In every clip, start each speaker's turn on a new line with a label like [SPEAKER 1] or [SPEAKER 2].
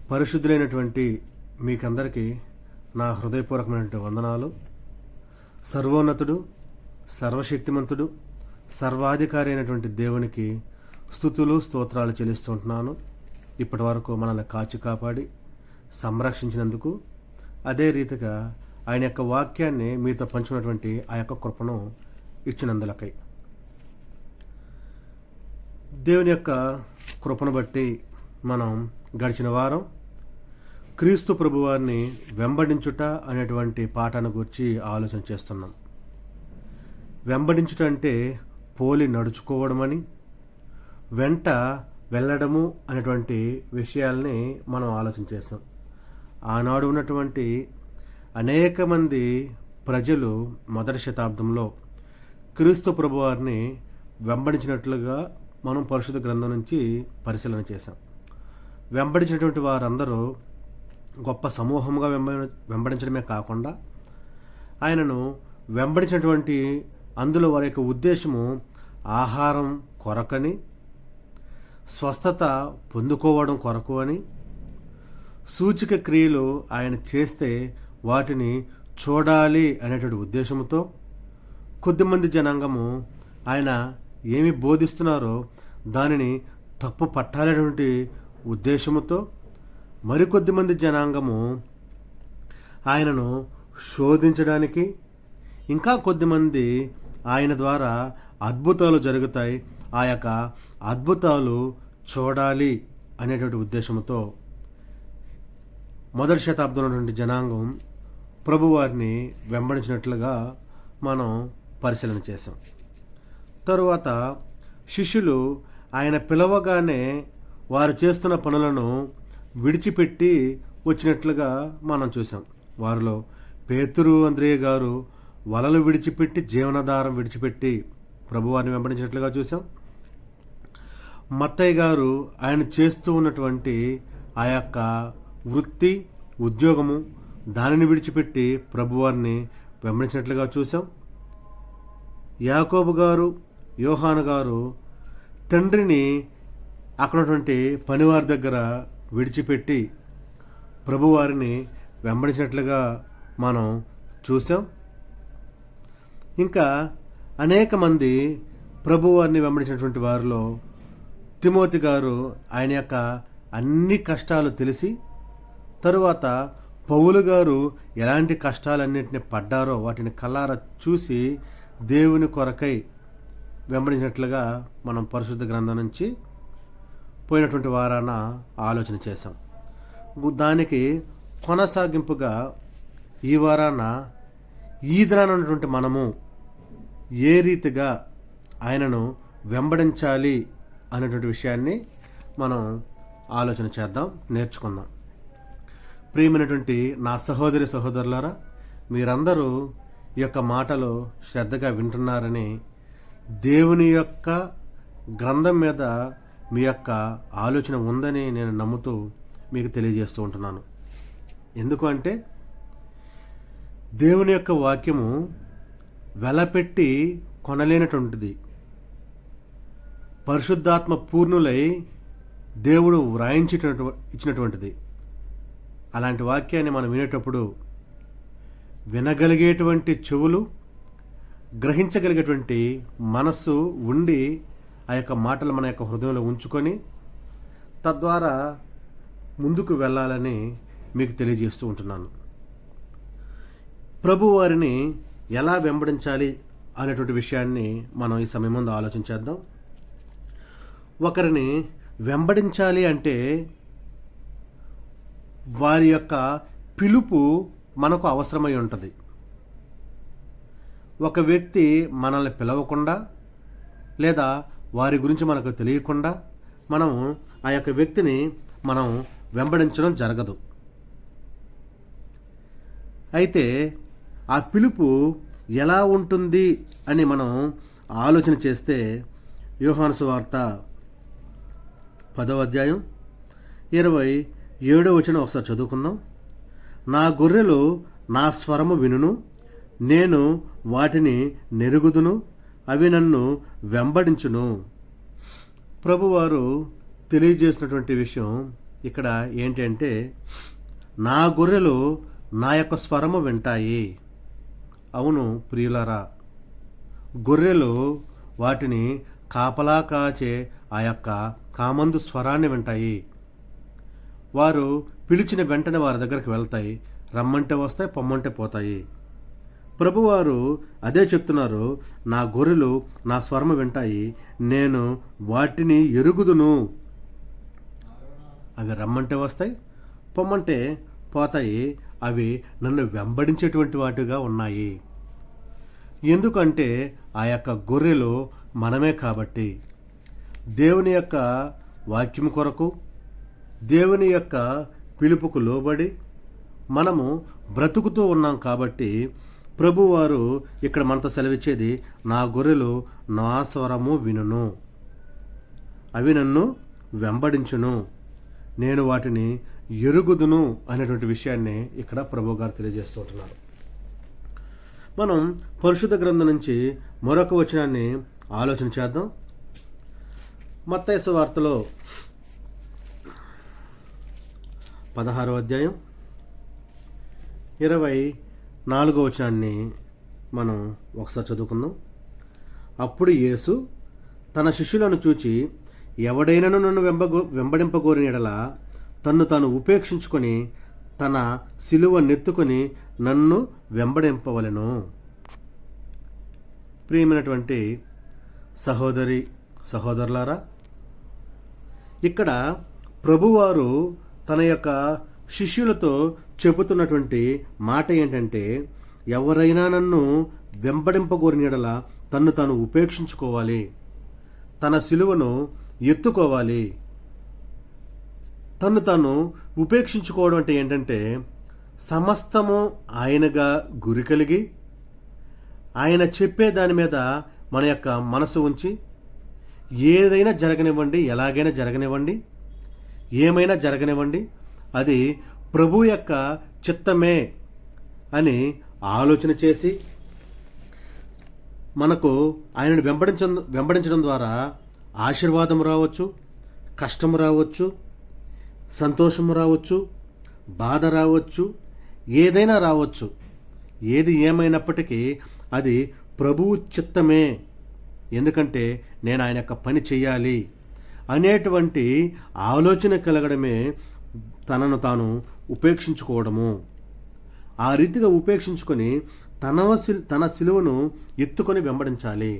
[SPEAKER 1] పరిశుద్ధులైనటువంటి మీకందరికీ నా హృదయపూర్వకమైనటువంటి వందనాలు. సర్వోన్నతుడు, సర్వశక్తిమంతుడు, సర్వాధికారి అయినటువంటి దేవునికి స్తుతులు స్తోత్రాలు చెల్లిస్తుంటున్నాను. ఇప్పటి వరకు మనల్ని కాచి కాపాడి సంరక్షించినందుకు, అదే రీతిగా ఆయన యొక్క వాక్యాన్ని మీతో పంచుకున్నటువంటి ఆ యొక్క కృపను ఇచ్చినందులకై దేవుని యొక్క కృపను బట్టి మనం గడిచిన వారం క్రీస్తు ప్రభువారిని వెంబడించుట అనేటువంటి పాఠాన్ని గురించి ఆలోచన చేస్తున్నాం. వెంబడించుట అంటే పోలి నడుచుకోవడమని, వెంట వెళ్ళడము అనేటువంటి విషయాల్ని మనం ఆలోచన చేస్తాం. ఆనాడు ఉన్నటువంటి అనేక మంది ప్రజలు మొదటి శతాబ్దంలో క్రీస్తు ప్రభువారిని వెంబడించినట్లుగా మనం పరిశుద్ధ గ్రంథం నుంచి పరిశీలన చేశాం. వెంబడించినటువంటి వారందరూ గొప్ప సమూహంగా వెంబడించడమే కాకుండా ఆయనను వెంబడించినటువంటి అందులో వారి యొక్క ఉద్దేశము ఆహారం కొరకని, స్వస్థత పొందుకోవడం కొరకు అని, సూచక క్రియలు ఆయన చేస్తే వాటిని చూడాలి అనేటువంటి ఉద్దేశంతో, కొద్దిమంది జనాంగము ఆయన ఏమి బోధిస్తున్నారో దానిని తప్పు పట్టాలనేటువంటి ఉద్దేశముతో, మరికొద్ది మంది జనాంగము ఆయనను శోధించడానికి, ఇంకా కొద్దిమంది ఆయన ద్వారా అద్భుతాలు జరుగుతాయి, ఆ యొక్క అద్భుతాలు చూడాలి అనేటువంటి ఉద్దేశంతో మొదటి శతాబ్దంలో ఉన్నటువంటి జనాంగం ప్రభువారిని వెంబడించినట్లుగా మనం పరిశీలన చేశాం. తరువాత శిష్యులు ఆయన పిలవగానే వారు చేస్తున్న పనులను విడిచిపెట్టి వచ్చినట్లుగా మనం చూసాం. వారిలో పేతురు, అంద్రేయ గారు వలలు విడిచిపెట్టి, జీవనాధారం విడిచిపెట్టి ప్రభువారిని వెంబడించినట్లుగా చూసాం. మత్తయ్య గారు ఆయన చేస్తూ ఉన్నటువంటి ఆ యొక్క వృత్తి, ఉద్యోగము దానిని విడిచిపెట్టి ప్రభువారిని వెంబడించినట్లుగా చూసాం. యాకోబు గారు, యోహాను గారు తండ్రిని అక్కడ ఉన్నటువంటి పనివారి దగ్గర విడిచిపెట్టి ప్రభువారిని వెంబడించినట్లుగా మనం చూసాం. ఇంకా అనేక మంది ప్రభువారిని వెంబడించినటువంటి వారిలో తిమోతి గారు ఆయన యొక్క అన్ని కష్టాలు తెలిసి, తరువాత పౌలు గారు ఎలాంటి కష్టాలన్నింటినీ పడ్డారో వాటిని కళ్ళారా చూసి దేవుని కొరకై వెంబడించినట్లుగా మనం పరిశుద్ధ గ్రంథం నుంచి పోయినటువంటి వారాన ఆలోచన చేశాం. దానికి కొనసాగింపుగా ఈ వారాన ఈ దినాన ఉన్నటువంటి మనము ఏ రీతిగా ఆయనను వెంబడించాలి అనేటువంటి విషయాన్ని మనం ఆలోచన చేద్దాం, నేర్చుకుందాం. ప్రియమైనటువంటి నా సహోదరి సహోదరులారా, మీరందరూ ఈ యొక్క మాటలు శ్రద్ధగా వింటున్నారని, దేవుని యొక్క గ్రంథం మీద మీ యొక్క ఆలోచన ఉందని నేను నమ్ముతూ మీకు తెలియజేస్తూ ఉంటున్నాను. ఎందుకు అంటే దేవుని యొక్క వాక్యము వెలపెట్టి కొనలేనటువంటిది. పరిశుద్ధాత్మ పూర్ణులై దేవుడు ఇచ్చినటువంటిది. అలాంటి వాక్యాన్ని మనం వినేటప్పుడు వినగలిగేటువంటి చెవులు, గ్రహించగలిగేటువంటి మనస్సు ఉండి ఆ యొక్క మాటలు మన యొక్క హృదయంలో ఉంచుకొని తద్వారా ముందుకు వెళ్ళాలని మీకు తెలియజేస్తూ ఉంటున్నాను. ప్రభువారిని ఎలా వెంబడించాలి అనేటువంటి విషయాన్ని మనం ఈ సమయం ముందు ఆలోచించేద్దాం. ఒకరిని వెంబడించాలి అంటే వారి యొక్క పిలుపు మనకు అవసరమై ఉంటుంది. ఒక వ్యక్తి మనల్ని పిలవకుండా లేదా వారి గురించి మనకు తెలియకుండా మనం ఆ యొక్క వ్యక్తిని మనం వెంబడించడం జరగదు. అయితే ఆ పిలుపు ఎలా ఉంటుంది అని మనం ఆలోచన చేస్తే యోహాను సువార్త 10వ అధ్యాయం 27వ వచనం ఒకసారి చదువుకుందాం. నా గొర్రెలు నా స్వరము వినును, నేను వాటిని నెరుగుదును, అవి నన్ను వెంబడించును. ప్రభువారు తెలియజేసినటువంటి విషయం ఇక్కడ ఏంటంటే, నా గొర్రెలు నా యొక్క స్వరము వింటాయి. అవును ప్రియులారా, గొర్రెలు వాటిని కాపలా కాచే ఆ యొక్క కామందు స్వరాన్ని వింటాయి. వారు పిలిచిన వెంటనే వారి దగ్గరికి వెళ్తాయి. రమ్మంటే వస్తాయి, పొమ్మంటే పోతాయి. ప్రభువారు అదే చెప్తున్నారు, నా గొర్రెలు నా స్వరము వింటాయి, నేను వాటిని ఎరుగుదును. అవి రమ్మంటే వస్తాయి, పొమ్మంటే పోతాయి. అవి నన్ను వెంబడించేటువంటి వాటిగా ఉన్నాయి. ఎందుకంటే ఆ యొక్క గొర్రెలు మనమే కాబట్టి, దేవుని యొక్క వాక్యం కొరకు, దేవుని యొక్క పిలుపుకు లోబడి మనము బ్రతుకుతూ ఉన్నాం కాబట్టి ప్రభువారు ఇక్కడ మనతో సెలవిచ్చేది, నా గొర్రెలు నా స్వరము వినును, అవి నన్ను వెంబడించును, నేను వాటిని ఎరుగుదును అనేటువంటి విషయాన్ని ఇక్కడ ప్రభు గారు తెలియజేస్తూ ఉంటున్నారు. మనం పరిశుద్ధ గ్రంథం నుంచి మరొక వచనాన్ని ఆలోచన చేద్దాం. మత్తయి సువార్తలో 16వ అధ్యాయం 24వ వచనాన్ని మనం ఒకసారి చదువుకుందాం. అప్పుడు యేసు తన శిష్యులను చూచి, ఎవడైనను నన్ను వెంబడింపగోరిన యెడల తన్ను తాను ఉపేక్షించుకొని తన సిలువ నెత్తుకొని నన్ను వెంబడింపవలెను. ప్రియమైనటువంటి సహోదరి సహోదరులారా, ఇక్కడ ప్రభువారు తన యొక్క శిష్యులతో చెబుతున్నటువంటి మాట ఏంటంటే, ఎవరైనా నన్ను వెంబడింపగోరిన యెడల తన్ను తాను ఉపేక్షించుకోవాలి, తన సిలువను ఎత్తుకోవాలి. తన్ను తాను ఉపేక్షించుకోవడం అంటే ఏంటంటే, సమస్తము ఆయనగా గురి కలిగి, ఆయన చెప్పే దాని మీద మన యొక్క మనసు ఉంచి, ఏదైనా జరగనివ్వండి, ఎలాగైనా జరగనివ్వండి, ఏమైనా జరగనివ్వండి, అది ప్రభు యొక్క చిత్తమే అని ఆలోచన చేసి మనకు ఆయనను వెంబడించడం ద్వారా ఆశీర్వాదం రావచ్చు, కష్టం రావచ్చు, సంతోషం రావచ్చు, బాధ రావచ్చు, ఏదైనా రావచ్చు. ఏది ఏమైనప్పటికీ అది ప్రభువు చిత్తమే, ఎందుకంటే నేను ఆయన యొక్క పని చేయాలి అనేటువంటి ఆలోచన కలగడమే తనను తాను ఉపేక్షించుకోవడము. ఆ రీతిగా ఉపేక్షించుకొని తన సిలువను ఎత్తుకొని వెంబడించాలి.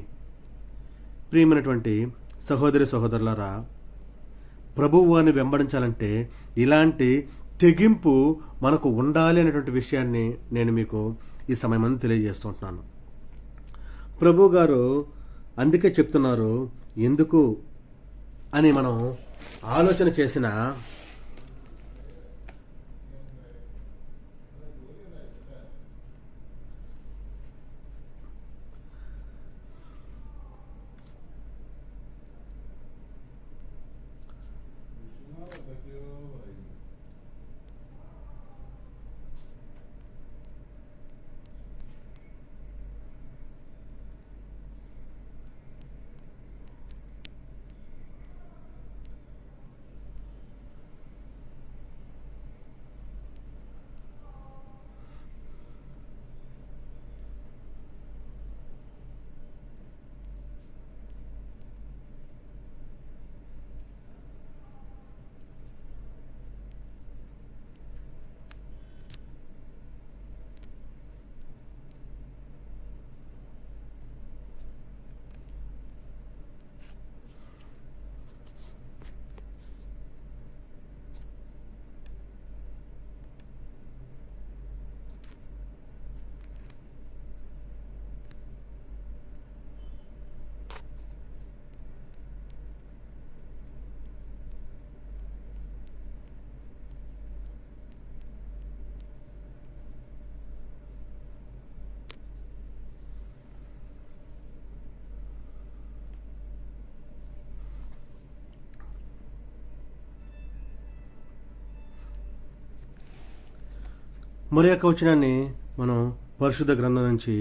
[SPEAKER 1] ప్రియమైనటువంటి సహోదరి సహోదరులారా, ప్రభువు వారిని వెంబడించాలంటే ఇలాంటి తెగింపు మనకు ఉండాలి అనేటువంటి విషయాన్ని నేను మీకు ఈ సమయం తెలియజేస్తుంటున్నాను. ప్రభు గారు అందుకే చెప్తున్నారు. ఎందుకు అని మనం ఆలోచన చేసిన మరి యొక్క వచనాన్ని మనం పరిశుద్ధ గ్రంథం నుంచి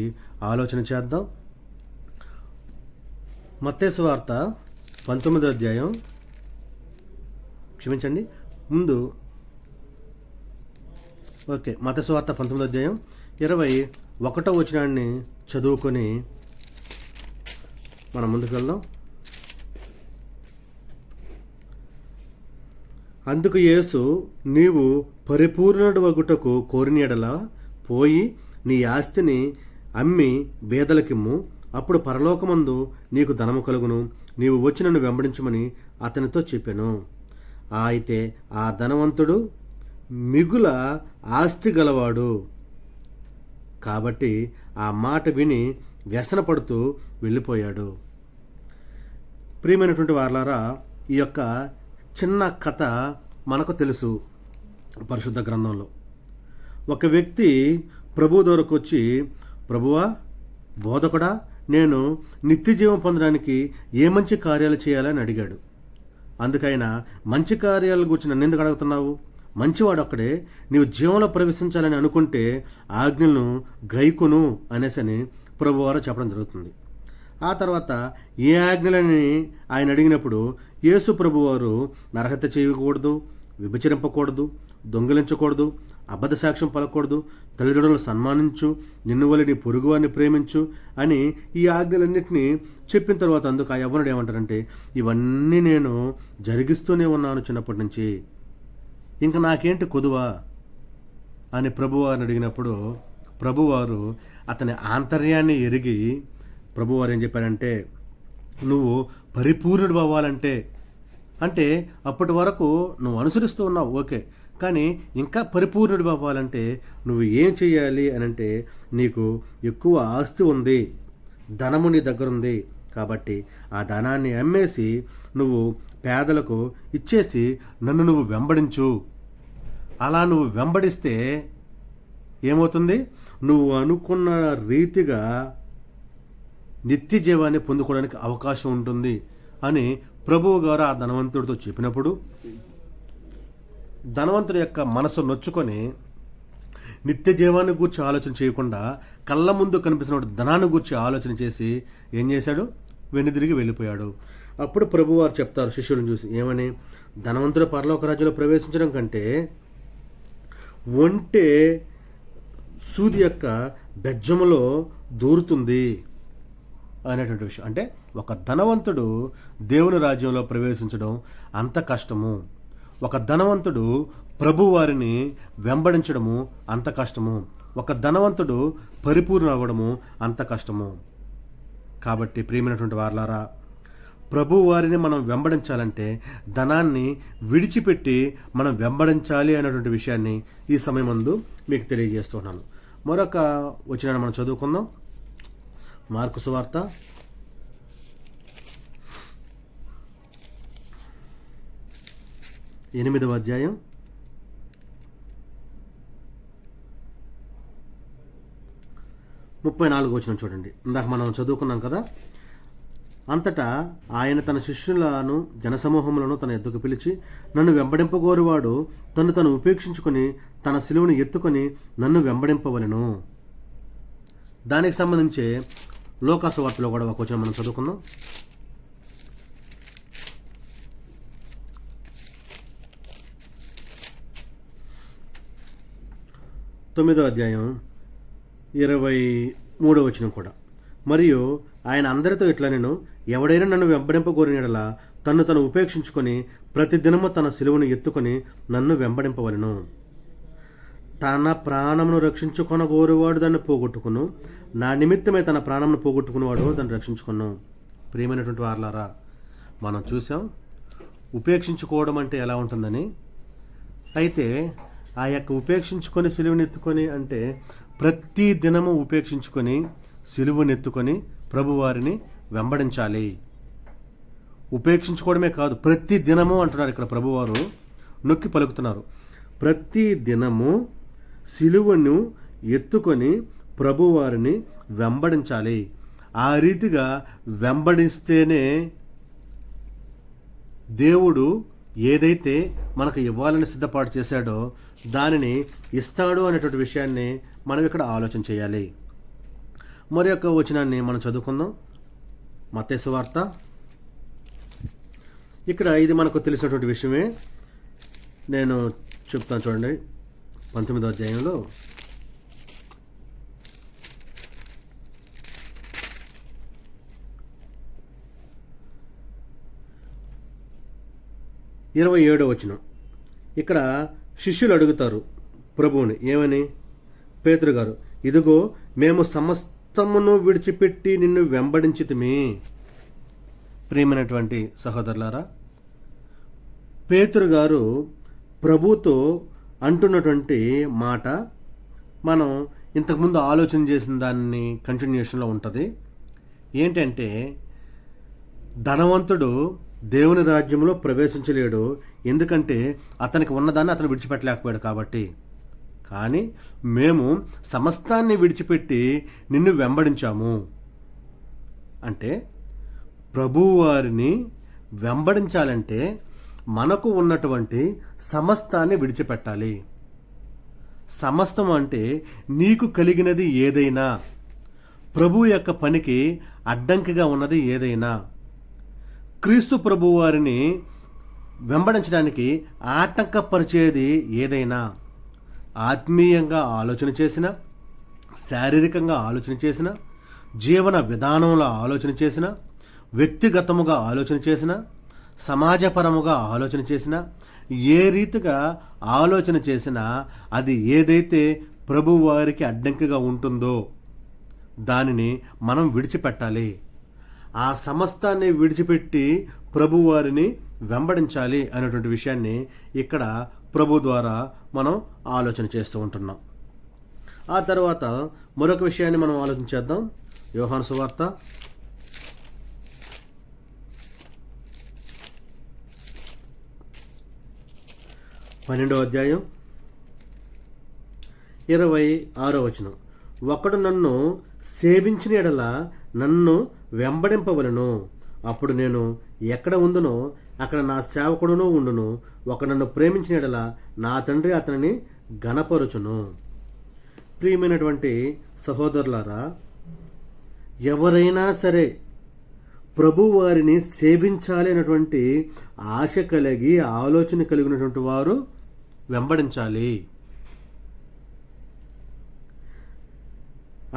[SPEAKER 1] ఆలోచన చేద్దాం. మత్తయి సువార్త 19వ అధ్యాయం ముందు మత్తయి సువార్త 19వ అధ్యాయం 21వ వచనాన్ని చదువుకొని మనం ముందుకు వెళ్దాం. అందుకు యేసు, నీవు పరిపూర్ణుడు వగుటకు కోరిన యెడల పోయి నీ ఆస్తిని అమ్మి బేదలకిమ్ము, అప్పుడు పరలోకమందు నీకు ధనము కలుగును, నీవు వచ్చి నన్ను వెంబడించమని అతనితో చెప్పాను. అయితే ఆ ధనవంతుడు మిగుల ఆస్తి గలవాడు కాబట్టి ఆ మాట విని వ్యసనపడుతూ వెళ్ళిపోయాడు. ప్రియమైనటువంటి వారలారా, ఈ యొక్క చిన్న కథ మనకు తెలుసు. పరిశుద్ధ గ్రంథంలో ఒక వ్యక్తి ప్రభు దగ్గరకు వచ్చి, ప్రభువా, బోధకుడా, నేను నిత్య జీవం పొందడానికి ఏ మంచి కార్యాలు చేయాలని అడిగాడు. అందుకైనా మంచి కార్యాల గురించి నన్ను ఎందుకు అడుగుతున్నావు? మంచివాడు ఒక్కడే, నీవు జీవంలో ప్రవేశించాలని అనుకుంటే ఆజ్ఞలను గైకును అనేసని ప్రభువారు చెప్పడం జరుగుతుంది. ఆ తర్వాత ఏ ఆజ్ఞలని ఆయన అడిగినప్పుడు యేసు ప్రభువారు నరహత్య చేయకూడదు, విభచరింపకూడదు, దొంగిలించకూడదు, అబద్ధ సాక్ష్యం పలకూడదు, తల్లిదండ్రులను సన్మానించు, నిన్ను వల్ల నీ పొరుగువారిని ప్రేమించు అని ఈ ఆజ్ఞలన్నింటినీ చెప్పిన తర్వాత అందుకు ఆ యవ్వనుడు ఏమంటారంటే, ఇవన్నీ నేను జరిగిస్తూనే ఉన్నాను చిన్నప్పటి నుంచి, ఇంకా నాకేంటి కొదువా అని ప్రభువారిని అడిగినప్పుడు ప్రభువారు అతని ఆంతర్యాన్ని ఎరిగి ప్రభువారు ఏం చెప్పారంటే, నువ్వు పరిపూర్ణుడు అవ్వాలంటే, అంటే అప్పటి వరకు నువ్వు అనుసరిస్తూ ఉన్నావు ఓకే, కానీ ఇంకా పరిపూర్ణుడు అవ్వాలంటే నువ్వు ఏం చేయాలి అని అంటే, నీకు ఎక్కువ ఆస్తి ఉంది, ధనము నీ దగ్గర ఉంది కాబట్టి ఆ ధనాన్ని అమ్మేసి నువ్వు పేదలకు ఇచ్చేసి నన్ను నువ్వు వెంబడించు. అలా నువ్వు వెంబడిస్తే ఏమవుతుంది? నువ్వు అనుకున్న రీతిగా నిత్య జీవాన్ని పొందుకోవడానికి అవకాశం ఉంటుంది అని ప్రభువు గారు ఆ ధనవంతుడితో చెప్పినప్పుడు ధనవంతుడి యొక్క మనసు నొచ్చుకొని నిత్య జీవాన్ని గూర్చి ఆలోచన చేయకుండా కళ్ళ ముందు కనిపిస్తున్న ధనాన్ని గూర్చి ఆలోచన చేసి ఏం చేశాడు? వెనుదిరిగి వెళ్ళిపోయాడు. అప్పుడు ప్రభువారు చెప్తారు శిష్యులను చూసి ఏమని, ధనవంతుడు పరలోక రాజ్యంలో ప్రవేశించడం కంటే ఒంటె సూది యొక్క బెజ్జములో దూరుతుంది అనేటువంటి విషయం. అంటే ఒక ధనవంతుడు దేవుని రాజ్యంలో ప్రవేశించడం అంత కష్టము, ఒక ధనవంతుడు ప్రభువారిని వెంబడించడము అంత కష్టము, ఒక ధనవంతుడు పరిపూర్ణ అవ్వడము అంత కష్టము. కాబట్టి ప్రియమైనటువంటి వారలారా, ప్రభువారిని మనం వెంబడించాలంటే ధనాన్ని విడిచిపెట్టి మనం వెంబడించాలి అనేటువంటి విషయాన్ని ఈ సమయం ముందు మీకు తెలియజేస్తున్నాను. మరొక వచనాన్ని మనం చదువుకుందాం. మార్కు సువార్త 8వ అధ్యాయం 34వ వచనం చూడండి. ఇందాక మనం చదువుకున్నాం కదా. అంతటా ఆయన తన శిష్యులను జనసమూహములను తన ఎద్దుకు పిలిచి, నన్ను వెంబడింపగోరువాడు తను ఉపేక్షించుకొని తన శిలువను ఎత్తుకొని నన్ను వెంబడింపవలెను. దానికి సంబంధించి లోకాసు వార్తలో కూడా ఒక వచనం మనం చదువుకుందాం. 9వ అధ్యాయం 23వ వచనం కూడా. మరియు ఆయన అందరితో ఇట్లా, నేను ఎవడైనా నన్ను వెంబడింపగోరినలా తను ఉపేక్షించుకొని ప్రతిదినము తన శిలువను ఎత్తుకొని నన్ను వెంబడింపవలెను. తన ప్రాణమును రక్షించుకొనగోరువాడు దాన్ని పోగొట్టుకును, నా నిమిత్తమే తన ప్రాణమును పోగొట్టుకునేవాడు దాన్ని రక్షించుకున్నాం. ప్రియమైనటువంటి వారలారా, మనం చూసాం ఉపేక్షించుకోవడం అంటే ఎలా ఉంటుందని. అయితే ఆ యొక్క ఉపేక్షించుకొని సిలువనెత్తుకొని అంటే ప్రతి దినము ఉపేక్షించుకొని సిలువనెత్తుకొని ప్రభువారిని వెంబడించాలి. ఉపేక్షించుకోవడమే కాదు, ప్రతి దినము అంటున్నారు ఇక్కడ ప్రభువారు, నొక్కి పలుకుతున్నారు. ప్రతి దినము సిలువను ఎత్తుకొని ప్రభువారిని వెంబడించాలి. ఆ రీతిగా వెంబడిస్తేనే దేవుడు ఏదైతే మనకు ఇవ్వాలని సిద్ధపాటు చేశాడో దానిని ఇస్తాడు అనేటువంటి విషయాన్ని మనం ఇక్కడ ఆలోచన చేయాలి. మరి యొక్క వచనాన్ని మనం చదువుకుందాం. మత్తయి సువార్త. ఇక్కడ ఇది మనకు తెలిసినటువంటి విషయమే. నేను చెప్తాను చూడండి. 19వ అధ్యాయంలో 27వ వచనం. ఇక్కడ శిష్యులు అడుగుతారు ప్రభువుని ఏమని? పేతురు గారు, ఇదిగో మేము సమస్తమును విడిచిపెట్టి నిన్ను వెంబడించితిమి. ప్రియమైనటువంటి సహోదరులారా, పేతురు గారు ప్రభుతో అంటున్నటువంటి మాట మనం ఇంతకుముందు ఆలోచన చేసిన దాన్ని కంటిన్యూషన్లో ఉంటుంది. ఏంటంటే, ధనవంతుడు దేవుని రాజ్యంలో ప్రవేశించలేడు, ఎందుకంటే అతనికి ఉన్నదాన్ని అతను విడిచిపెట్టలేకపోయాడు కాబట్టి. కానీ మేము సమస్తాన్ని విడిచిపెట్టి నిన్ను వెంబడించాము అంటే, ప్రభువారిని వెంబడించాలంటే మనకు ఉన్నటువంటి సమస్తాన్ని విడిచిపెట్టాలి. సమస్తం అంటే నీకు కలిగినది ఏదైనా, ప్రభు యొక్క పనికి అడ్డంకిగా ఉన్నది ఏదైనా, క్రీస్తు ప్రభు వారిని వెంబడించడానికి ఆటంకపరిచేది ఏదైనా, ఆత్మీయంగా ఆలోచన చేసిన, శారీరకంగా ఆలోచన చేసిన, జీవన విధానంలో ఆలోచన చేసిన, వ్యక్తిగతముగా ఆలోచన చేసిన, సమాజపరముగా ఆలోచన చేసిన, ఏ రీతిగా ఆలోచన చేసినా అది ఏదైతే ప్రభువారికి అడ్డంకిగా ఉంటుందో దానిని మనం విడిచిపెట్టాలి. ఆ సమస్తాన్ని విడిచిపెట్టి ప్రభువారిని వెంబడించాలి అనేటువంటి విషయాన్ని ఇక్కడ ప్రభు ద్వారా మనం ఆలోచన చేస్తూ ఉంటున్నాం. ఆ తర్వాత మరొక విషయాన్ని మనం ఆలోచించేద్దాం. యోహాను సువార్త 12వ అధ్యాయం 26వ వచనం. ఒకడు నన్ను సేవించిన యెడల నన్ను వెంబడింపవలెను, అప్పుడు నేను ఎక్కడ ఉందునో అక్కడ నా సేవకుడును ఉండును. ఒక నన్ను ప్రేమించిన యెడల నా తండ్రి అతనిని ఘనపరుచును. ప్రియమైనటువంటి సహోదరులారా, ఎవరైనా సరే ప్రభువారిని సేవించాలి అనేటువంటి ఆశ కలిగి ఆలోచన కలిగినటువంటి వారు వెంబడించాలి.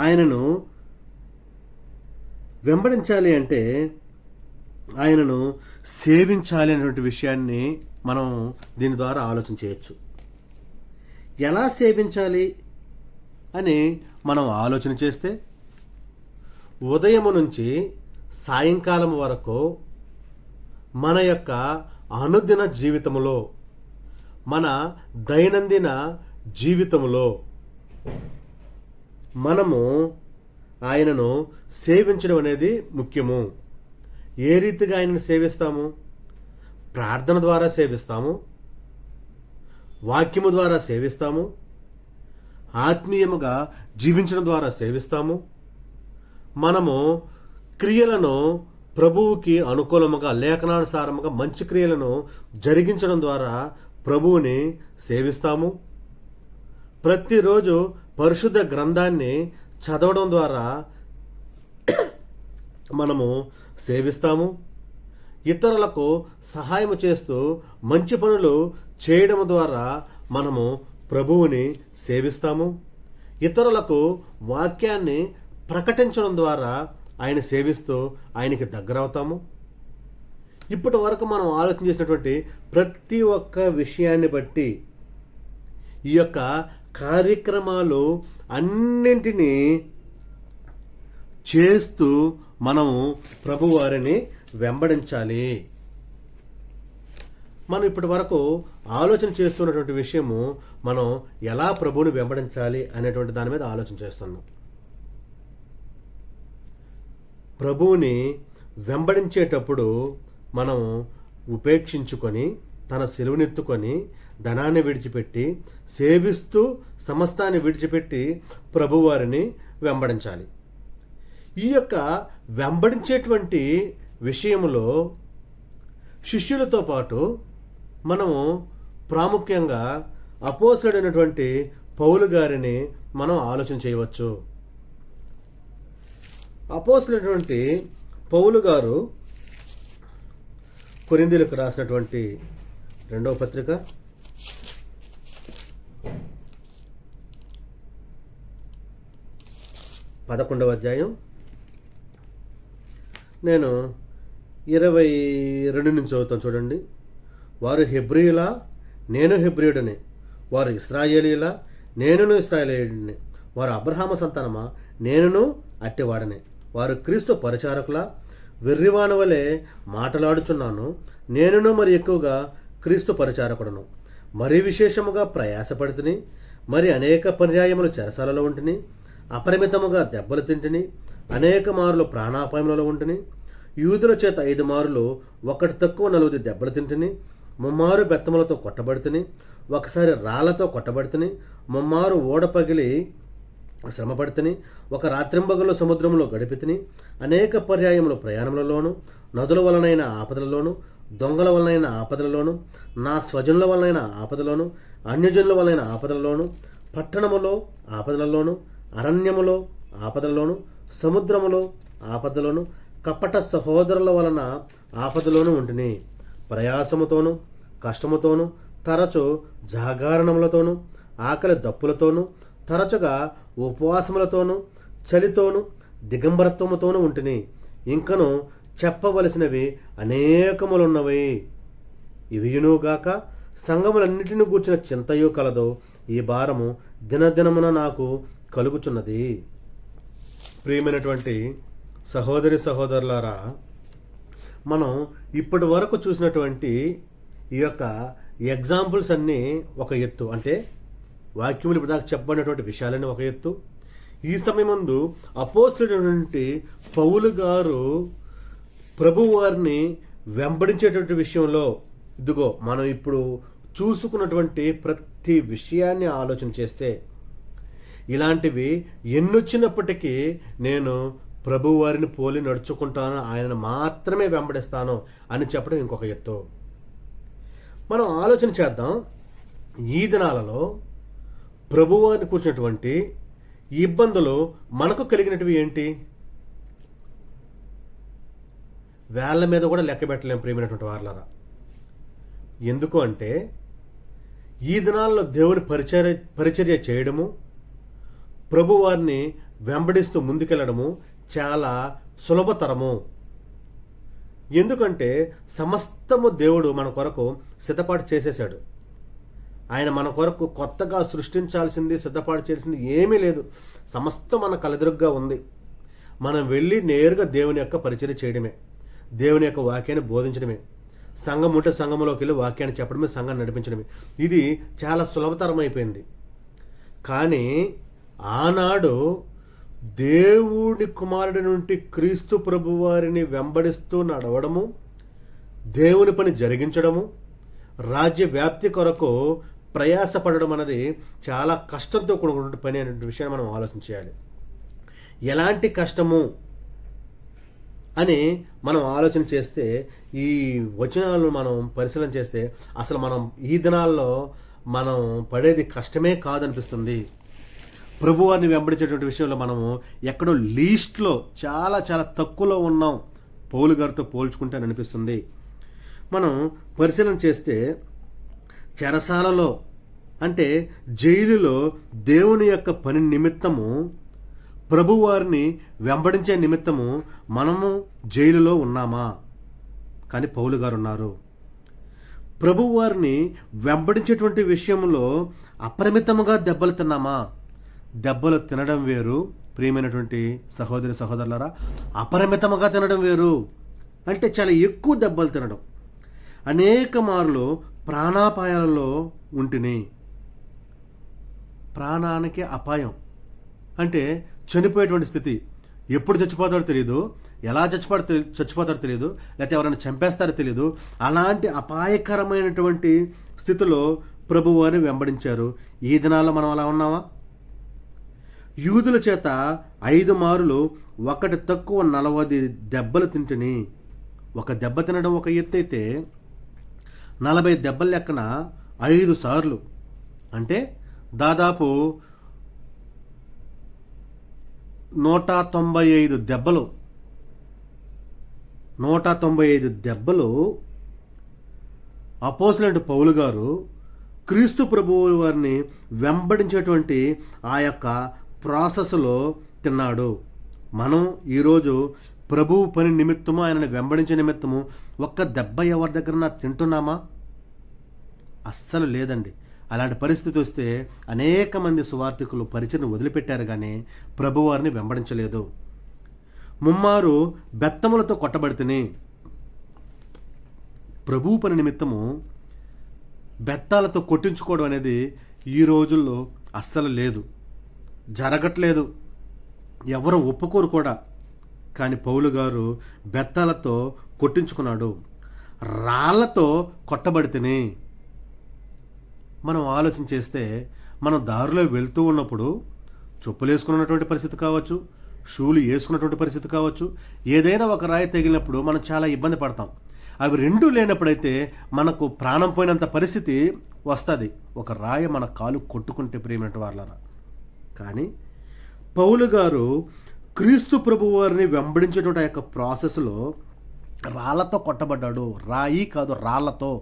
[SPEAKER 1] ఆయనను వెంబడించాలి అంటే ఆయనను సేవించాలి అనేటువంటి విషయాన్ని మనం దీని ద్వారా ఆలోచన చేయొచ్చు. ఎలా సేవించాలి అని మనం ఆలోచన చేస్తే, ఉదయం నుంచి సాయంకాలం వరకు మన యొక్క అనుదిన జీవితంలో, మన దైనందిన జీవితంలో మనము ఆయనను సేవించడం అనేది ముఖ్యము. ఏ రీతిగా ఆయనను సేవిస్తాము? ప్రార్థన ద్వారా సేవిస్తాము, వాక్యము ద్వారా సేవిస్తాము, ఆత్మీయముగా జీవించడం ద్వారా సేవిస్తాము. మనము క్రియలను ప్రభువుకి అనుకూలముగా, లేఖనానుసారముగా మంచి క్రియలను జరిగించడం ద్వారా ప్రభువుని సేవిస్తాము. ప్రతిరోజు పరిశుద్ధ గ్రంథాన్ని చదవడం ద్వారా మనము సేవిస్తాము. ఇతరులకు సహాయం చేస్తూ మంచి పనులు చేయడం ద్వారా మనము ప్రభువుని సేవిస్తాము. ఇతరులకు వాక్యాన్ని ప్రకటించడం ద్వారా ఆయన సేవిస్తూ ఆయనకి దగ్గరవుతాము. ఇప్పటి వరకు మనం ఆలోచన చేసినటువంటి ప్రతి ఒక్క విషయాన్ని బట్టి ఈ యొక్క కార్యక్రమాలు అన్నింటినీ చేస్తూ మనము ప్రభువారిని వెంబడించాలి. మనం ఇప్పటి వరకు ఆలోచన చేస్తున్నటువంటి విషయము, మనం ఎలా ప్రభువుని వెంబడించాలి అనేటువంటి దాని మీద ఆలోచన చేస్తున్నాం. ప్రభువుని వెంబడించేటప్పుడు మనం ఉపేక్షించుకొని, తన సిలువనెత్తుకొని, ధనాన్ని విడిచిపెట్టి, సేవిస్తూ సమస్తాన్ని విడిచిపెట్టి ప్రభువారిని వెంబడించాలి. ఈ యొక్క వెంబడించేటువంటి విషయంలో శిష్యులతో పాటు మనము ప్రాముఖ్యంగా అపోస్తలుడైనటువంటి పౌలు గారిని మనం ఆలోచన చేయవచ్చు. అపోస్తలుడైనటువంటి పౌలు గారు కొరింథీయులకు రాసినటువంటి 2వ పత్రిక 11వ అధ్యాయం నేను 22 నుంచి చదువుతాను చూడండి. వారు హెబ్రీయులా, నేను హెబ్రీయుడనే. వారు ఇశ్రాయేలీలా, నేనును ఇశ్రాయేలీయుడినే. వారు అబ్రహాము సంతానమా, నేనును అట్టివాడనే. వారు క్రీస్తు పరిచారకులా, వెర్రివాని వలె మాటలాడుచున్నాను. నేనును మరి ఎక్కువగా క్రీస్తు పరిచారకుడను. మరీ విశేషముగా ప్రయాసపడితిని, మరి అనేక పర్యాయములు చెరసాలలో ఉంటిని, అపరిమితముగా దెబ్బలు తింటిని, అనేక మారులు ప్రాణాపాయములలో ఉంటిని. యూదుల చేత 5 మారులు ఒకటి తక్కువ 4 దెబ్బలు తింటిని, 3 మారు బెత్తములతో కొట్టబడితిని, ఒకసారి రాళ్లతో కొట్టబడితిని, 3 మారు ఓడ పగిలి శ్రమపడితిని, ఒక రాత్రింబగలు సముద్రంలో గడిపితిని, అనేక పర్యాయములు ప్రయాణములలోను, నదుల వలనైన ఆపదలలోను, దొంగల వలనైన ఆపదలలోను, నా స్వజనుల వలనైన ఆపదలోను, అన్యజనుల వలనైన ఆపదలలోను, పట్టణములో ఆపదలలోను, అరణ్యములో ఆపదలలోను, సముద్రములో ఆపదలోను, కపట సహోదరుల వలన ఆపదలోను ఉంటిని. ప్రయాసముతోను కష్టముతోను, తరచు జాగరణములతోను, ఆకలి దప్పులతోను, తరచుగా ఉపవాసములతోను, చలితోను, దిగంబరత్వముతోను ఉంటిని. ఇంకను చెప్పవలసినవి అనేకములున్నవి. ఇవియునుగాక సంఘములన్నిటిని గూర్చిన చింతయు కలదో. ఈ భారము దినదినమున నాకు కలుగుచున్నది. ప్రియమైనటువంటి సహోదరి సహోదరులారా, మనం ఇప్పటి వరకు చూసినటువంటి ఈ యొక్క ఎగ్జాంపుల్స్ అన్నీ ఒక ఎత్తు, అంటే వాక్యములు ఇప్పుడు దాకా చెప్పబడినటువంటి విషయాలన్నీ ఒక ఎత్తు. ఈ సమయమందు అపోస్తలుడైనటువంటి పౌలు గారు ప్రభు వారిని వెంబడించేటువంటి విషయంలో ఇదిగో మనం ఇప్పుడు చూసుకున్నటువంటి ప్రతి విషయాన్ని ఆలోచన చేస్తే ఇలాంటివి ఎన్నొచ్చినప్పటికీ నేను ప్రభు వారిని పోలి నడుచుకుంటాను, ఆయనను మాత్రమే వెంబడిస్తాను అని చెప్పడం ఇంకొక ఎత్తు. మనం ఆలోచన చేద్దాం. ఈ దినాలలో ప్రభు వారిని కూర్చున్నటువంటి ఇబ్బందులు మనకు కలిగినవి ఏంటి? వేళ్ల మీద కూడా లెక్క పెట్టలేం ప్రియమైనటువంటి వారలారా. ఎందుకు అంటే ఈ దినాల్లో దేవుని పరిచర్య చేయడము, ప్రభు వారిని వెంబడిస్తూ ముందుకెళ్ళడము చాలా సులభతరము. ఎందుకంటే సమస్తము దేవుడు మన కొరకు సిద్ధపాటు చేసేసాడు. ఆయన మన కొరకు కొత్తగా సృష్టించాల్సింది, సిద్ధపాటు చేసింది ఏమీ లేదు. సమస్తం మన కలెదురుగ్గా ఉంది. మనం వెళ్ళి నేరుగా దేవుని యొక్క పరిచర్య చేయడమే, దేవుని యొక్క వాక్యాన్ని బోధించడమే, సంఘం ఉంటే సంఘంలోకి వెళ్ళి వాక్యాన్ని చెప్పడమే, సంఘాన్ని నడిపించడమే. ఇది చాలా సులభతరం అయిపోయింది. కానీ ఆనాడు దేవుడి కుమారుడి నుండి క్రీస్తు ప్రభు వారిని వెంబడిస్తూ నడవడము, దేవుని పని జరిగించడము, రాజ్య వ్యాప్తి కొరకు ప్రయాసపడడం అనేది చాలా కష్టంతో కూడుకున్న పని అనే విషయాన్ని మనం ఆలోచించాలి. ఎలాంటి కష్టము అని మనం ఆలోచన చేస్తే, ఈ వచనాలను మనం పరిశీలన చేస్తే అసలు మనం ఈ దినాల్లో మనం పడేది కష్టమే కాదనిపిస్తుంది. ప్రభువారిని వెంబడించేటువంటి విషయంలో మనము ఎక్కడో లీస్ట్లో చాలా చాలా తక్కువలో ఉన్నాం పౌలు గారితో పోల్చుకుంటే అనిపిస్తుంది. మనం పరిశీలన చేస్తే చెరసాలలో అంటే జైలులో దేవుని యొక్క పని నిమిత్తము, ప్రభువారిని వెంబడించే నిమిత్తము మనము జైలులో ఉన్నామా? కానీ పౌలు గారు ఉన్నారు. ప్రభువారిని వెంబడించేటువంటి విషయంలో అపరిమితముగా దెబ్బలు తిన్నామా? దెబ్బలు తినడం వేరు ప్రియమైనటువంటి సహోదరి సహోదరులారా, అపరిమితముగా తినడం వేరు. అంటే చాలా ఎక్కువ దెబ్బలు తినడం. అనేక మార్లు ప్రాణాపాయాలలో ఉంటిని. ప్రాణానికి అపాయం అంటే చనిపోయేటువంటి స్థితి. ఎప్పుడు చచ్చిపోతాడో తెలియదు, ఎలా చచ్చిపోతాడో తెలియదు, లేకపోతే ఎవరైనా చంపేస్తారో తెలియదు. అలాంటి అపాయకరమైనటువంటి స్థితిలో ప్రభువారిని వెంబడించారు. ఈ దినాల్లో మనం అలా ఉన్నామా? యూదుల చేత 5 మారులు ఒకటి తక్కువ 40 దెబ్బలు తింటుని. ఒక దెబ్బ తినడం ఒక ఎత్తు అయితే 40 దెబ్బల లెక్కన 5 సార్లు అంటే దాదాపు 195 దెబ్బలు. 195 దెబ్బలు అపోస్తలుడైన పౌలు గారు క్రీస్తు ప్రభువు వారిని వెంబడించేటువంటి ఆ యొక్క ప్రాసెస్లో తిన్నాడు. మనం ఈరోజు ప్రభువు పని నిమిత్తము, ఆయనను వెంబడించే నిమిత్తము ఒక్క దెబ్బ ఎవరి దగ్గర తింటున్నామా? అస్సలు లేదండి. అలాంటి పరిస్థితి వస్తే అనేక మంది సువార్థికులు పరిచయను వదిలిపెట్టారు, కానీ ప్రభువారిని వెంబడించలేదు. ముమ్మారు బెత్తములతో కొట్టబడితేనే ప్రభువు పని నిమిత్తము బెత్తాలతో కొట్టించుకోవడం అనేది ఈ రోజుల్లో అస్సలు లేదు, జరగట్లేదు, ఎవరు ఒప్పుకోరు కూడా. కానీ పౌలు గారు బెత్తాలతో కొట్టించుకున్నాడు, రాళ్లతో కొట్టబడితేనే. మనం ఆలోచన చేస్తే మనం దారిలో వెళ్తూ ఉన్నప్పుడు చెప్పులు వేసుకున్నటువంటి పరిస్థితి కావచ్చు, షూలు వేసుకున్నటువంటి పరిస్థితి కావచ్చు, ఏదైనా ఒక రాయి తగిలినప్పుడు మనం చాలా ఇబ్బంది పడతాం. అవి రెండూ లేనప్పుడైతే మనకు ప్రాణం పోయినంత పరిస్థితి వస్తుంది, ఒక రాయి మన కాలు కొట్టుకుంటే, ప్రియమైన వాళ్ళరా. కానీ పౌలు గారు క్రీస్తు ప్రభు వారిని వెంబడించేటువంటి ఆ యొక్క ప్రాసెస్లో రాళ్లతో కొట్టబడ్డాడు, రాయి కాదు రాళ్లతో.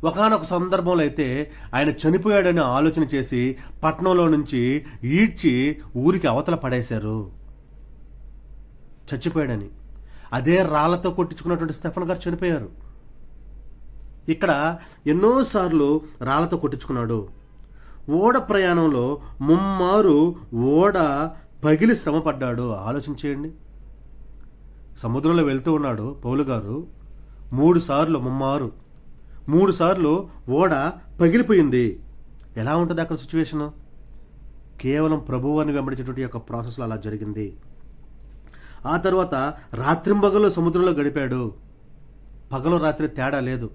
[SPEAKER 1] ఒకానొక సందర్భంలో అయితే ఆయన చనిపోయాడని ఆలోచన చేసి పట్టణంలో నుంచి ఈడ్చి ఊరికి అవతల పడేశారు, చచ్చిపోయాడని. అదే రాళ్లతో కొట్టించుకున్నటువంటి స్టెఫన్ గారు చనిపోయారు. ఇక్కడ ఎన్నోసార్లు రాళ్లతో కొట్టించుకున్నాడు. ఓడ ప్రయాణంలో ముమ్మారు ఓడ పగిలి శ్రమ పడ్డాడు. ఆలోచన చేయండి. సముద్రంలో వెళ్తూ ఉన్నాడు పౌలు గారు, 3 సార్లు ముమ్మారు 3 సార్లు ఓడ పగిలిపోయింది. ఎలా ఉంటుంది అక్కడ సిచ్యువేషను? కేవలం ప్రభువాన్ని వెంబడించేటువంటి యొక్క ప్రాసెస్లో అలా జరిగింది. ఆ తర్వాత రాత్రింబగలు సముద్రంలో గడిపాడు. పగలు రాత్రి తేడా లేదు.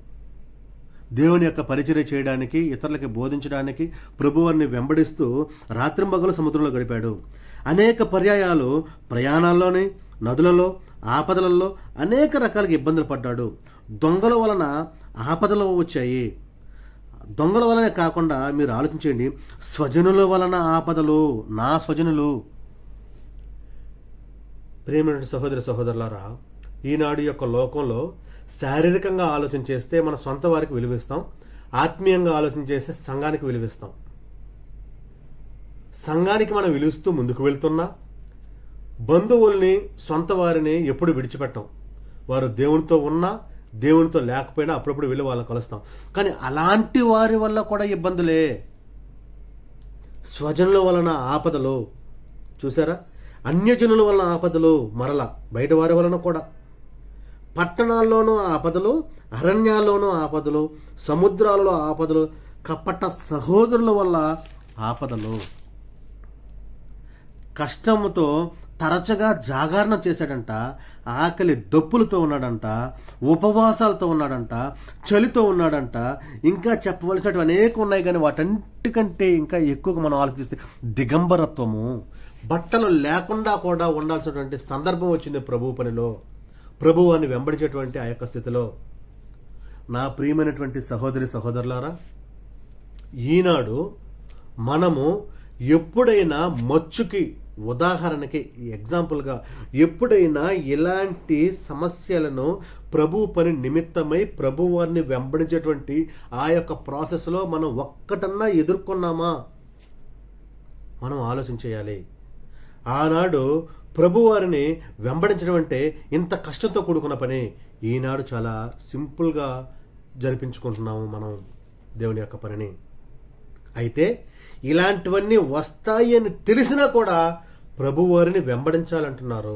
[SPEAKER 1] దేవుని యొక్క పరిచర్య చేయడానికి, ఇతరులకి బోధించడానికి ప్రభువాన్ని వెంబడిస్తూ రాత్రింబగలు సముద్రంలో గడిపాడు. అనేక పర్యాయాలు ప్రయాణాల్లోని, నదులలో, ఆపదలలో అనేక రకాలుగా ఇబ్బందులు పడ్డాడు. దొంగల వలన ఆపదలు వచ్చాయి. దొంగల వలనే కాకుండా మీరు ఆలోచించండి, స్వజనుల వలన ఆపదలు, నా స్వజనులు. ప్రియమైన సహోదరి సహోదరులారా, ఈనాడు యొక్క లోకంలో శారీరకంగా ఆలోచన చేస్తే మన సొంత వారికి విలువిస్తాం, ఆత్మీయంగా ఆలోచన చేస్తే సంఘానికి విలువిస్తాం. సంఘానికి మనం విలువిస్తూ ముందుకు వెళ్తున్నా బంధువుల్ని, సొంత వారిని ఎప్పుడు విడిచిపెట్టాం. వారు దేవునితో ఉన్నా, దేవునితో లేకపోయినా అప్పుడప్పుడు వెళ్ళి వాళ్ళని కలుస్తాం. కానీ అలాంటి వారి వల్ల కూడా ఇబ్బందులే. స్వజనుల వలన ఆపదలు చూసారా, అన్యజనుల వలన ఆపదలు, మరలా బయట వారి వలన కూడా. పట్టణాల్లోనూ ఆపదలు, అరణ్యాల్లోనూ ఆపదలు, సముద్రాలలో ఆపదలు, కపట సహోదరుల వల్ల ఆపదలు. కష్టముతో తరచుగా జాగరణ చేశాడంట, ఆకలి దప్పులతో ఉన్నాడంట, ఉపవాసాలతో ఉన్నాడంట, చలితో ఉన్నాడంట, ఇంకా చెప్పవలసినట్టు అనేక ఉన్నాయి. కానీ వాటన్నిటికంటే ఇంకా ఎక్కువగా మనం ఆలోచిస్తే దిగంబరత్వము, బట్టలు లేకుండా కూడా ఉండాల్సినటువంటి సందర్భం వచ్చింది ప్రభు పనిలో, ప్రభువాన్ని వెంబడించేటువంటి ఆ యొక్క స్థితిలో. నా ప్రియమైనటువంటి సహోదరి సహోదరులారా, ఈనాడు మనము ఎప్పుడైనా మచ్చుకి, ఉదాహరణకి ఎగ్జాంపుల్గా ఎప్పుడైనా ఇలాంటి సమస్యలను ప్రభు పని నిమిత్తమై ప్రభువారిని వెంబడించేటువంటి ఆ యొక్క ప్రాసెస్లో మనం ఒక్కటన్నా ఎదుర్కొన్నామా? మనం ఆలోచన చేయాలి. ఆనాడు ప్రభువారిని వెంబడించడం అంటే ఇంత కష్టంతో కూడుకున్న పని. ఈనాడు చాలా సింపుల్గా జరిపించుకుంటున్నాము మనం దేవుని యొక్క పనిని. అయితే ఇలాంటివన్నీ వస్తాయి అని తెలిసినా కూడా ప్రభువారిని వెంబడించాలంటున్నారు.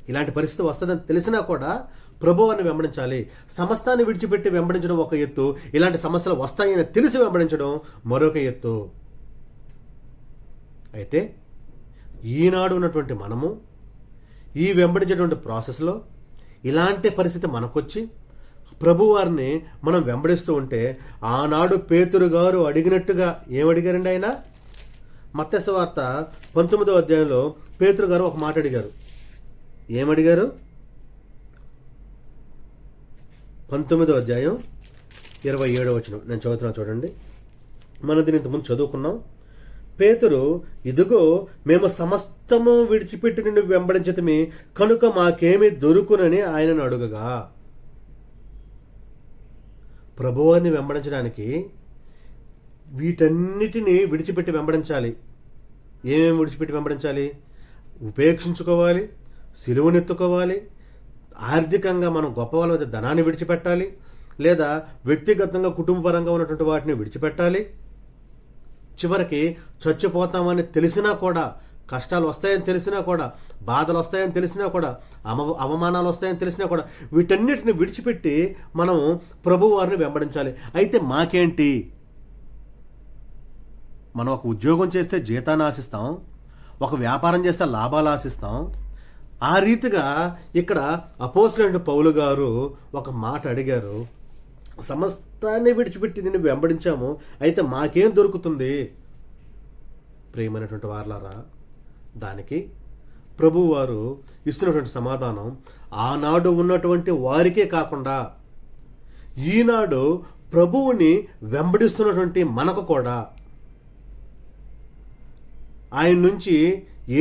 [SPEAKER 1] ఇలాంటి పరిస్థితి వస్తుందని తెలిసినా కూడా ప్రభువారిని వెంబడించాలి. సమస్తాన్ని విడిచిపెట్టి వెంబడించడం ఒక ఎత్తు, ఇలాంటి సమస్యలు వస్తాయని తెలిసి వెంబడించడం మరొక ఎత్తు. అయితే ఈనాడు ఉన్నటువంటి మనము ఈ వెంబడించేటువంటి ప్రాసెస్లో ఇలాంటి పరిస్థితి మనకొచ్చి ప్రభువారిని మనం వెంబడిస్తూ ఉంటే, ఆనాడు పేతురు గారు అడిగినట్టుగా ఏమడిగారండి? ఆయన మత్తయి సువార్త 19వ అధ్యాయంలో పేతురు గారు ఒక మాట అడిగారు. ఏమడిగారు? 19వ అధ్యాయం 27వ వచనం నేను చదువుతున్నా చూడండి. మనం దీని ఇంతకుముందు చదువుకున్నాం. పేతురు, ఇదిగో మేము సమస్తము విడిచిపెట్టి నిన్ను వెంబడించితిమి, కనుక మాకేమీ దొరుకునని ఆయనను అడుగగా. ప్రభువాన్ని వెంబడించడానికి వీటన్నిటినీ విడిచిపెట్టి వెంబడించాలి. ఏమేమి విడిచిపెట్టి వెంబడించాలి? ఉపేక్షించుకోవాలి, సిలువనెత్తుకోవాలి, ఆర్థికంగా మనం గొప్ప వాళ్ళ వద్ద ధనాన్ని విడిచిపెట్టాలి, లేదా వ్యక్తిగతంగా కుటుంబపరంగా ఉన్నటువంటి వాటిని విడిచిపెట్టాలి. చివరికి చచ్చిపోతామని తెలిసినా కూడా, కష్టాలు వస్తాయని తెలిసినా కూడా, బాధలు వస్తాయని తెలిసినా కూడా, అవమానాలు వస్తాయని తెలిసినా కూడా వీటన్నిటిని విడిచిపెట్టి మనం ప్రభు వారిని వెంబడించాలి. అయితే మాకేంటి? మనం ఒక ఉద్యోగం చేస్తే జీతాన్ని ఆశిస్తాం, ఒక వ్యాపారం చేస్తే లాభాలు ఆశిస్తాం. ఆ రీతిగా ఇక్కడ అపోస్తలుడైన పౌలు గారు ఒక మాట అడిగారు, సమస్తాన్ని విడిచిపెట్టి నిన్ను వెంబడించాము, అయితే మాకేం దొరుకుతుంది? ప్రియమైనటువంటి వారలారా, దానికి ప్రభువు వారు ఇస్తున్నటువంటి సమాధానం ఆనాడు ఉన్నటువంటి వారికే కాకుండా ఈనాడు ప్రభువుని వెంబడిస్తున్నటువంటి మనకు కూడా, ఆయన నుంచి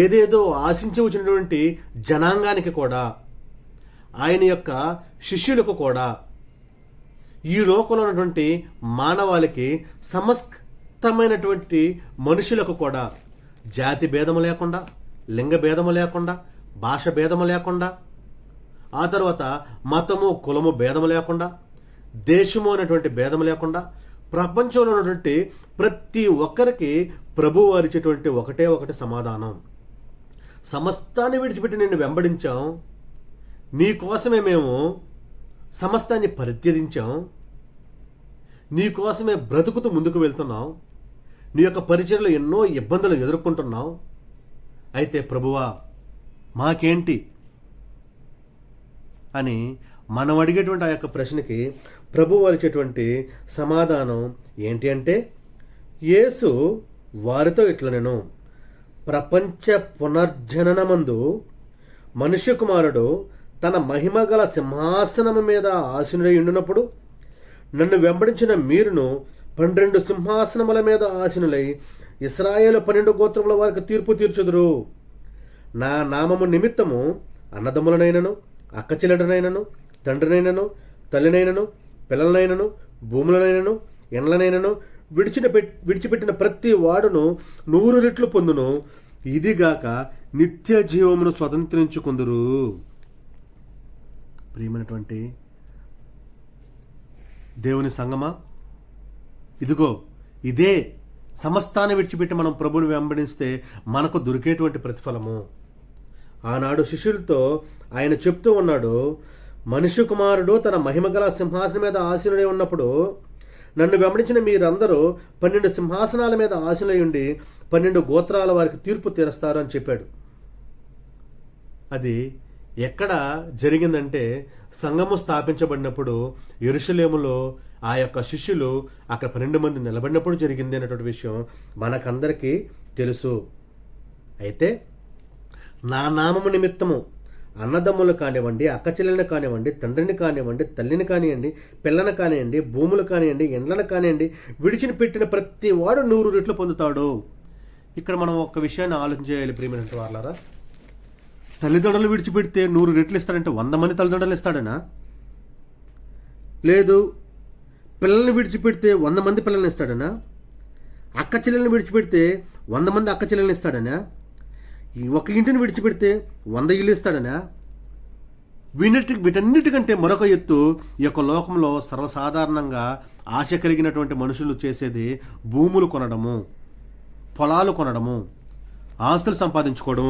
[SPEAKER 1] ఏదేదో ఆశించి వచ్చినటువంటి జనాంగానికి కూడా, ఆయన యొక్క శిష్యులకు కూడా, ఈ లోకంలో ఉన్నటువంటి మానవాళికి, సమస్తమైనటువంటి మనుషులకు కూడా జాతి భేదము లేకుండా, లింగ భేదము లేకుండా, భాష భేదము లేకుండా, ఆ తర్వాత మతము కులము భేదము లేకుండా, దేశము అనేటువంటి భేదము లేకుండా, ప్రపంచంలో ఉన్నటువంటి ప్రతి ఒక్కరికి ప్రభు వారిచ్చేటువంటి ఒకటే ఒకటి సమాధానం, సమస్తాన్ని విడిచిపెట్టి నిన్ను వెంబడించాం, నీ కోసమే మేము సమస్తాన్ని పరిత్యజించాం, నీ కోసమే బ్రతుకుతూ ముందుకు వెళ్తున్నాం, నీ యొక్క పరిచర్యలో ఎన్నో ఇబ్బందులు ఎదుర్కొంటున్నాం. అయితే ప్రభువా మాకేంటి అని మనం అడిగేటువంటి ఆ యొక్క ప్రశ్నకి ప్రభు వారు ఇచ్చేటువంటి సమాధానం ఏంటి అంటే, యేసు వారితో ఇట్లా, నేను ప్రపంచ పునర్జననమందు మనుష్య కుమారుడు తన మహిమగల సింహాసనము మీద ఆసీనుడై ఉండినప్పుడు నన్ను వెంబడించిన మీరును 12 సింహాసనముల మీద ఆసీనులై ఇశ్రాయేలు 12 గోత్రముల వారికి తీర్పు తీర్చుదురు. నా నామము నిమిత్తము అన్నదమ్ములనైనను, అక్కచెల్లెడనైనను, తండ్రినైనను, తల్లినైనను, పిల్లలనైనను, భూములనైనను, ఎండ్లనైనను విడిచిపెట్టిన ప్రతి వాడును 100 రెట్లు పొందును. ఇదిగాక నిత్య జీవమును స్వతంత్రించుకుందురు. ప్రియమైనటువంటి దేవుని సంగమా, ఇదిగో ఇదే సమస్తాన్ని విడిచిపెట్టి మనం ప్రభుని వెంబడిస్తే మనకు దొరికేటువంటి ప్రతిఫలము. ఆనాడు శిష్యులతో ఆయన చెప్తూ ఉన్నాడు, మనుష్య కుమారుడు తన మహిమగల సింహాసనం మీద ఆసీనుడై ఉన్నప్పుడు నన్ను వెంబడించిన మీరందరూ 12 సింహాసనాల మీద ఆసీనులై ఉండి 12 గోత్రాల వారికి తీర్పు తీరుస్తారు అని చెప్పాడు. అది ఎక్కడ జరిగిందంటే, సంఘము స్థాపించబడినప్పుడు యెరూషలేములో ఆ యొక్క శిష్యులు అక్కడ 12 మంది నిలబడినప్పుడు జరిగింది అనేటువంటి విషయం మనకందరికీ తెలుసు. అయితే నా నామము నిమిత్తము అన్నదమ్ములు కానివ్వండి, అక్కచెల్లెలను కానివ్వండి, తండ్రిని కానివ్వండి, తల్లిని కానివ్వండి, పిల్లను కానివ్వండి, భూములు కానివ్వండి, ఎండ్లను కానివ్వండి విడిచిపెట్టిన ప్రతి వాడు 100 రెట్లు పొందుతాడు. ఇక్కడ మనం ఒక విషయాన్ని ఆలోచన చేయాలి ప్రియమైనటువంటి వారలారా. తల్లిదండ్రులు విడిచిపెడితే 100 రెట్లు ఇస్తాడంటే 100 మంది తల్లిదండ్రులు ఇస్తాడనా? లేదు. పిల్లల్ని విడిచిపెడితే 100 మంది పిల్లల్ని ఇస్తాడనా? అక్క చెల్లెల్ని విడిచిపెడితే 100 మంది అక్క చెల్లెల్ని ఇస్తాడనా? ఒక ఇంటిని విడిచిపెడితే 100 ఇల్లు ఇస్తాడనా? వీటన్నిటికంటే మరొక ఎత్తు ఈ యొక్క లోకంలో సర్వసాధారణంగా ఆశ కలిగినటువంటి మనుషులు చేసేది భూములు కొనడము, పొలాలు కొనడము, ఆస్తులు సంపాదించుకోవడం.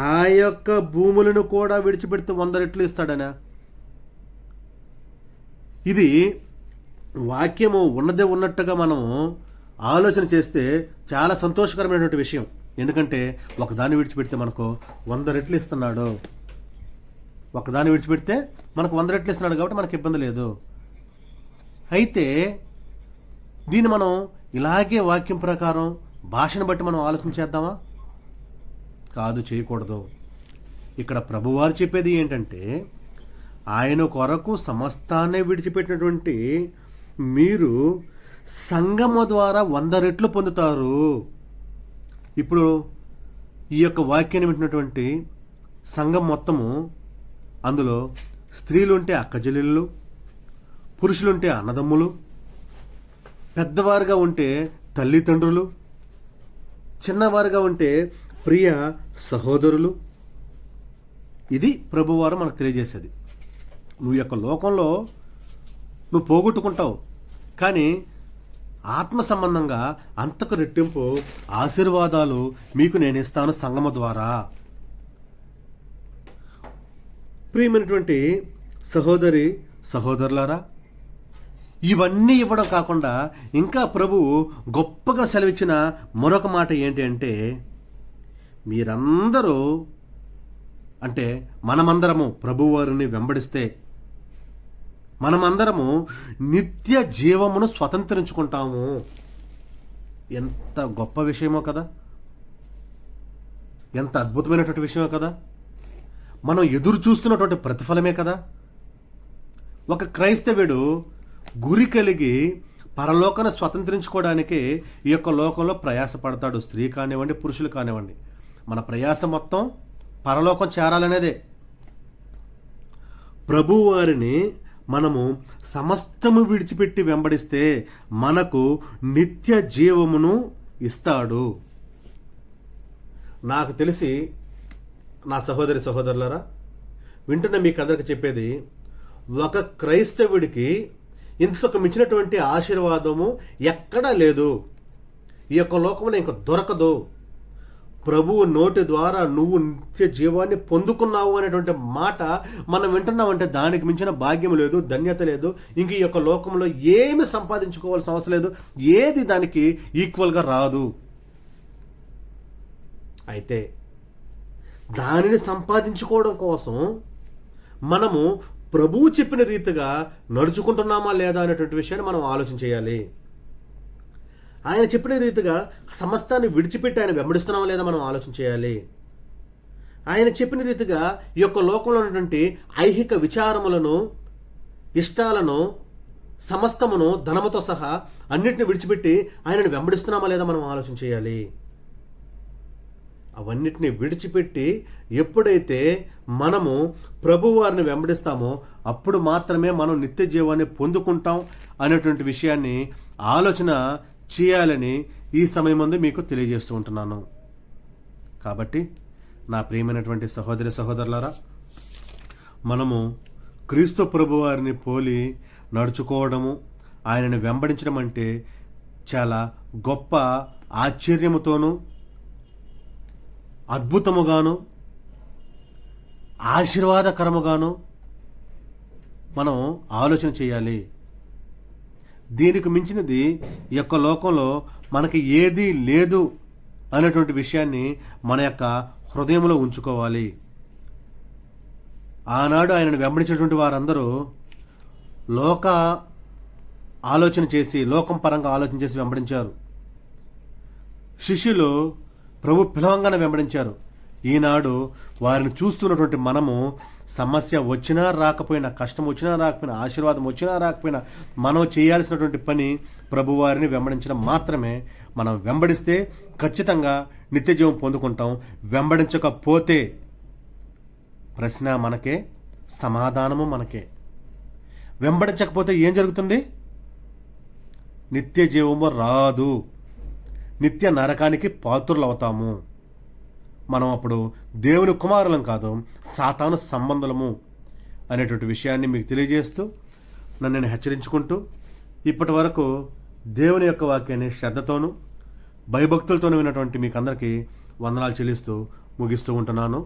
[SPEAKER 1] ఆ యొక్క భూములను కూడా విడిచిపెడితే 100 రెట్లు ఇస్తాడనా? ఇది వాక్యము ఉన్నదే ఉన్నట్టుగా మనం ఆలోచన చేస్తే చాలా సంతోషకరమైనటువంటి విషయం. ఎందుకంటే ఒకదాన్ని విడిచిపెడితే మనకు 100 రెట్లు ఇస్తున్నాడు, ఒకదాన్ని విడిచిపెడితే మనకు 100 రెట్లు ఇస్తున్నాడు కాబట్టి మనకు ఇబ్బంది లేదు. అయితే దీన్ని మనం ఇలాగే వాక్యం ప్రకారం భాషను బట్టి మనం ఆలోచన చేద్దామా? కాదు, చేయకూడదు. ఇక్కడ ప్రభువారు చెప్పేది ఏంటంటే, ఆయన కొరకు సమస్తాన్ని విడిచిపెట్టినటువంటి మీరు సంఘము ద్వారా 100 రెట్లు పొందుతారు. ఇప్పుడు ఈ యొక్క వాక్యాన్ని వింటున్నటువంటి సంఘం మొత్తము, అందులో స్త్రీలుంటే అక్కచెల్లెళ్ళు, పురుషులుంటే అన్నదమ్ములు, పెద్దవారుగా ఉంటే తల్లిదండ్రులు, చిన్నవారుగా ఉంటే ప్రియ సహోదరులు. ఇది ప్రభువారు మనకు తెలియజేసేది. నువ్వు యొక్క లోకంలో నువ్వు పోగొట్టుకుంటావు, కానీ ఆత్మ సంబంధంగా అంతకు రెట్టింపు ఆశీర్వాదాలు మీకు నేను ఇస్తాను సంగమ ద్వారా. ప్రియమైనటువంటి సహోదరి సహోదరులారా, ఇవన్నీ ఇవ్వడం కాకుండా ఇంకా ప్రభువు గొప్పగా సెలవిచ్చిన మరొక మాట ఏంటి అంటే, మీరందరూ అంటే మనమందరము ప్రభువారిని వెంబడిస్తే మనమందరము నిత్య జీవమును స్వతంత్రించుకుంటాము. ఎంత గొప్ప విషయమో కదా, ఎంత అద్భుతమైనటువంటి విషయమో కదా, మనం ఎదురు చూస్తున్నటువంటి ప్రతిఫలమే కదా. ఒక క్రైస్తవుడు గురి కలిగి పరలోకాన్ని స్వతంత్రించుకోవడానికి ఈ యొక్క లోకంలో ప్రయాసపడతాడు. స్త్రీ కానివ్వండి, పురుషులు కానివ్వండి, మన ప్రయాస మొత్తం పరలోకం చేరాలనేదే. ప్రభువారిని మనము సమస్తము విడిచిపెట్టి వెంబడిస్తే మనకు నిత్య జీవమును ఇస్తాడు. నాకు తెలిసి నా సహోదరి సహోదరులారా, వింటున్న మీకు అందరికి చెప్పేది, ఒక క్రైస్తవుడికి ఇంతకు మించినటువంటి ఆశీర్వాదము ఎక్కడా లేదు. ఈ యొక్క లోకంలో ఇంక దొరకదు. ప్రభువు నోటి ద్వారా నువ్వు నిత్య జీవాన్ని పొందుకున్నావు అనేటువంటి మాట మనం వింటున్నామంటే దానికి మించిన భాగ్యం లేదు, ధన్యత లేదు. ఇంక ఈ యొక్క లోకంలో ఏమి సంపాదించుకోవాల్సిన అవసరం లేదు, ఏది దానికి ఈక్వల్గా రాదు. అయితే దానిని సంపాదించుకోవడం కోసం మనము ప్రభువు చెప్పిన రీతిగా నడుచుకుంటున్నామా లేదా అనేటువంటి విషయాన్ని మనం ఆలోచన చేయాలి. ఆయన చెప్పిన రీతిగా సమస్తాన్ని విడిచిపెట్టి ఆయన వెంబడిస్తున్నామా లేదా మనం ఆలోచన చేయాలి. ఆయన చెప్పిన రీతిగా ఈ యొక్క లోకంలో ఉన్నటువంటి ఐహిక విచారములను, ఇష్టాలను, సమస్తమును, ధనముతో సహా అన్నిటిని విడిచిపెట్టి ఆయనను వెంబడిస్తున్నామా లేదా మనం ఆలోచన చేయాలి. అవన్నిటిని విడిచిపెట్టి ఎప్పుడైతే మనము ప్రభువారిని వెంబడిస్తామో అప్పుడు మాత్రమే మనం నిత్య జీవాన్ని పొందుకుంటాం అనేటువంటి విషయాన్ని ఆలోచన చేయాలని ఈ సమయం ముందు మీకు తెలియజేస్తూ ఉంటున్నాను. కాబట్టి నా ప్రియమైనటువంటి సహోదరి సహోదరులారా, మనము క్రీస్తు ప్రభువారిని పోలి నడుచుకోవడము, ఆయనను వెంబడించడం అంటే చాలా గొప్ప ఆశ్చర్యముతోనూ, అద్భుతముగాను, ఆశీర్వాదకరముగాను మనం ఆలోచన చేయాలి. దీనికి మించినది ఈ యొక్క లోకంలో మనకి ఏదీ లేదు అనేటువంటి విషయాన్ని మన యొక్క హృదయంలో ఉంచుకోవాలి. ఆనాడు ఆయనను వెంబడించేటువంటి వారందరూ లోక ఆలోచన చేసి, లోకం పరంగా ఆలోచన చేసి వెంబడించారు. శిష్యులు ప్రభు పిలవంగానే వెంబడించారు. ఈనాడు వారిని చూస్తున్నటువంటి మనము సమస్య వచ్చినా రాకపోయినా, కష్టం వచ్చినా రాకపోయినా, ఆశీర్వాదం వచ్చినా రాకపోయినా మనం చేయాల్సినటువంటి పని ప్రభువారిని వెంబడించడం మాత్రమే. మనం వెంబడిస్తే ఖచ్చితంగా నిత్యజీవం పొందుకుంటాం. వెంబడించకపోతే ప్రశ్న మనకే, సమాధానము మనకే. వెంబడించకపోతే ఏం జరుగుతుంది? నిత్య జీవము రాదు, నిత్య నరకానికి పాత్రులవుతాము. మనం అప్పుడు దేవుని కుమారులం కాదు, సాతాను సంబంధులము అనేటువంటి విషయాన్ని మీకు తెలియజేస్తూ నన్ను నేను హెచ్చరించుకుంటూ ఇప్పటి వరకు దేవుని యొక్క వాక్యాన్ని శ్రద్ధతోనూ భయభక్తులతోనూ విన్నటువంటి మీకు అందరికీ వందనాలు చెల్లిస్తూ ముగిస్తూ ఉంటున్నాను.